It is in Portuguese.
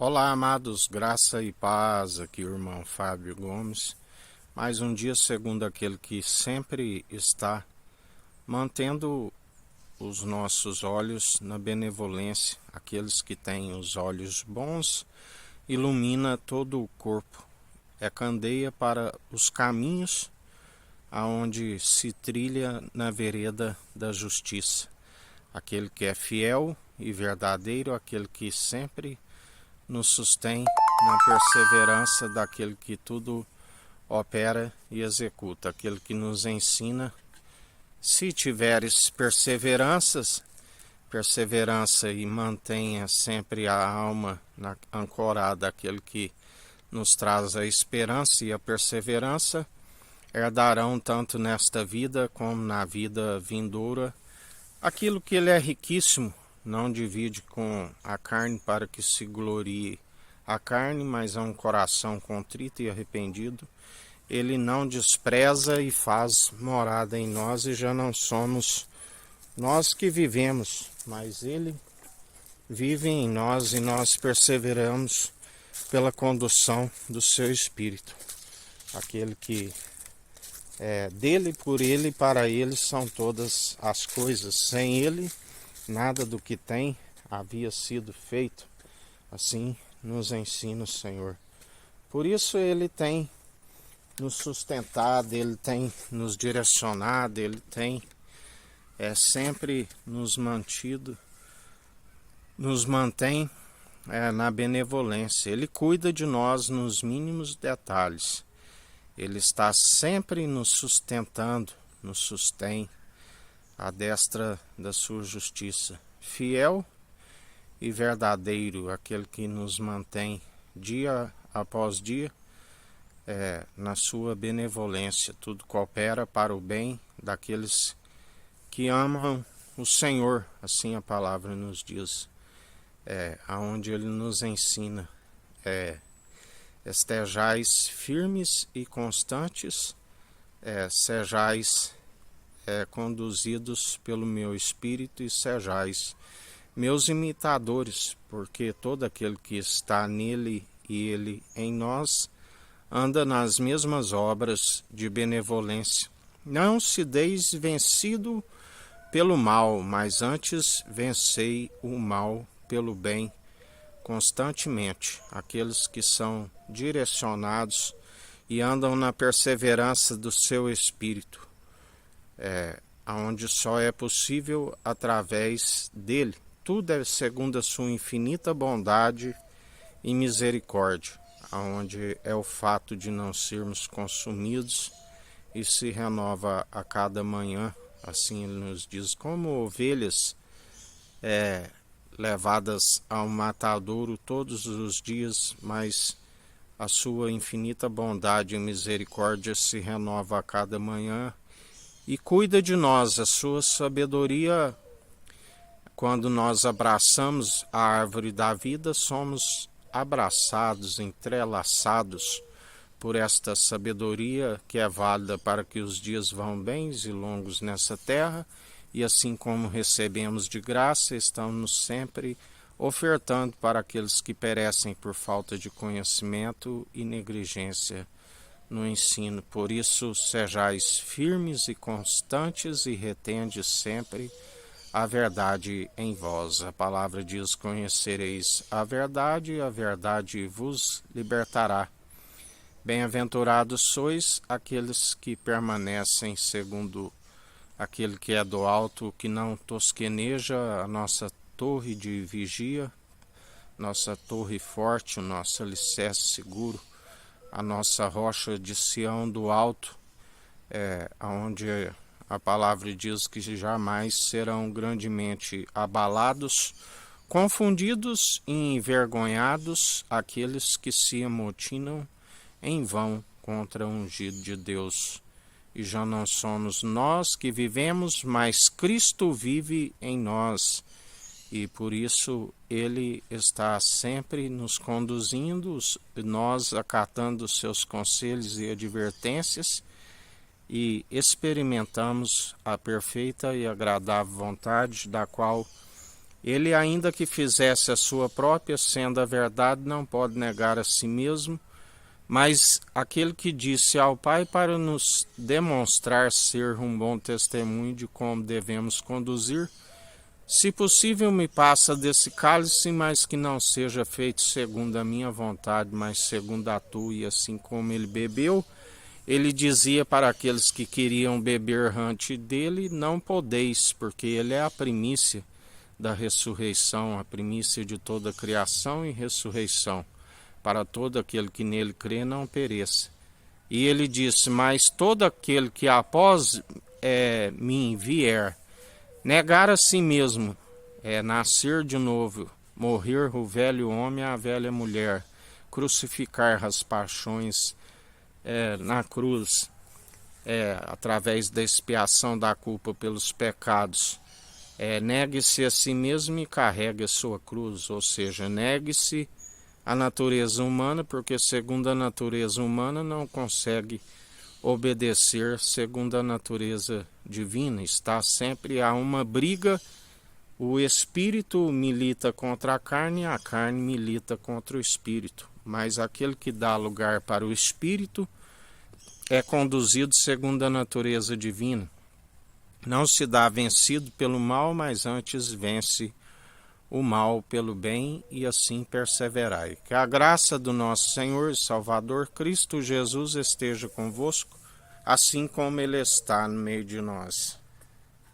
Olá, amados, graça e paz, aqui o irmão Fábio Gomes. Mais um dia segundo aquele que sempre está mantendo os nossos olhos na benevolência. Aqueles que têm os olhos bons, ilumina todo o corpo. É candeia para os caminhos aonde se trilha na vereda da justiça. Aquele que é fiel e verdadeiro, aquele que sempre nos sustém na perseverança daquele que tudo opera e executa, aquele que nos ensina. Se tiveres perseverança e mantenha sempre a alma ancorada, aquele que nos traz a esperança e a perseverança, herdarão tanto nesta vida como na vida vindoura aquilo que ele é riquíssimo. Não divide com a carne para que se glorie a carne, mas é um coração contrito e arrependido. Ele não despreza e faz morada em nós, e já não somos nós que vivemos, mas ele vive em nós e nós perseveramos pela condução do seu Espírito. Aquele que é dele, por ele e para ele são todas as coisas. Sem ele, nada do que tem havia sido feito. Assim nos ensina o Senhor. Por isso ele tem nos sustentado, ele tem nos direcionado, ele tem sempre nos mantém na benevolência. Ele cuida de nós nos mínimos detalhes. Ele está sempre nos sustentando, nos sustém à destra da sua justiça. Fiel e verdadeiro, aquele que nos mantém dia após dia na sua benevolência. Tudo coopera para o bem daqueles que amam o Senhor, assim a palavra nos diz, aonde ele nos ensina, estejais firmes e constantes, sejais conduzidos pelo meu Espírito e sejais meus imitadores, porque todo aquele que está nele e ele em nós anda nas mesmas obras de benevolência. Não se deis vencido pelo mal, mas antes vencei o mal pelo bem constantemente. Aqueles que são direcionados e andam na perseverança do seu Espírito, onde só é possível através dele. Tudo é segundo a sua infinita bondade e misericórdia, onde é o fato de não sermos consumidos e se renova a cada manhã. Assim ele nos diz, como ovelhas levadas ao matadouro todos os dias, mas a sua infinita bondade e misericórdia se renova a cada manhã e cuida de nós. A sua sabedoria, quando nós abraçamos a árvore da vida, somos abraçados, entrelaçados por esta sabedoria que é válida para que os dias vão bens e longos nessa terra, e assim como recebemos de graça, estamos sempre ofertando para aqueles que perecem por falta de conhecimento e negligência no ensino. Por isso, sejais firmes e constantes e retendes sempre a verdade em vós. A palavra diz, conhecereis a verdade vos libertará. Bem-aventurados sois aqueles que permanecem segundo aquele que é do alto, que não tosqueneja a nossa torre de vigia, nossa torre forte, o nosso alicerce seguro, a nossa rocha de Sião do alto, onde a palavra diz que jamais serão grandemente abalados, confundidos e envergonhados aqueles que se amotinam em vão contra o ungido de Deus. E já não somos nós que vivemos, mas Cristo vive em nós. E por isso ele está sempre nos conduzindo, nós acatando os seus conselhos e advertências, e experimentamos a perfeita e agradável vontade, da qual Ele, ainda que fizesse a sua própria, sendo a verdade, não pode negar a si mesmo, mas aquele que disse ao Pai para nos demonstrar ser um bom testemunho de como devemos conduzir, se possível me passa desse cálice, mas que não seja feito segundo a minha vontade, mas segundo a tua. E assim como ele bebeu, ele dizia para aqueles que queriam beber antes dele, não podeis, porque ele é a primícia da ressurreição, a primícia de toda a criação e ressurreição, para todo aquele que nele crê não pereça. E ele disse, mas todo aquele que após mim vier, negar a si mesmo, nascer de novo, morrer o velho homem, a velha mulher, crucificar as paixões na cruz, através da expiação da culpa pelos pecados, negue-se a si mesmo e carregue a sua cruz, ou seja, negue-se a natureza humana, porque segundo a natureza humana não consegue obedecer segundo a natureza divina. Está sempre a uma briga, o espírito milita contra a carne milita contra o espírito, mas aquele que dá lugar para o espírito é conduzido segundo a natureza divina. Não se dá vencido pelo mal, mas antes vence o mal pelo bem, e assim perseverai. Que a graça do nosso Senhor e Salvador Cristo Jesus esteja convosco, assim como Ele está no meio de nós.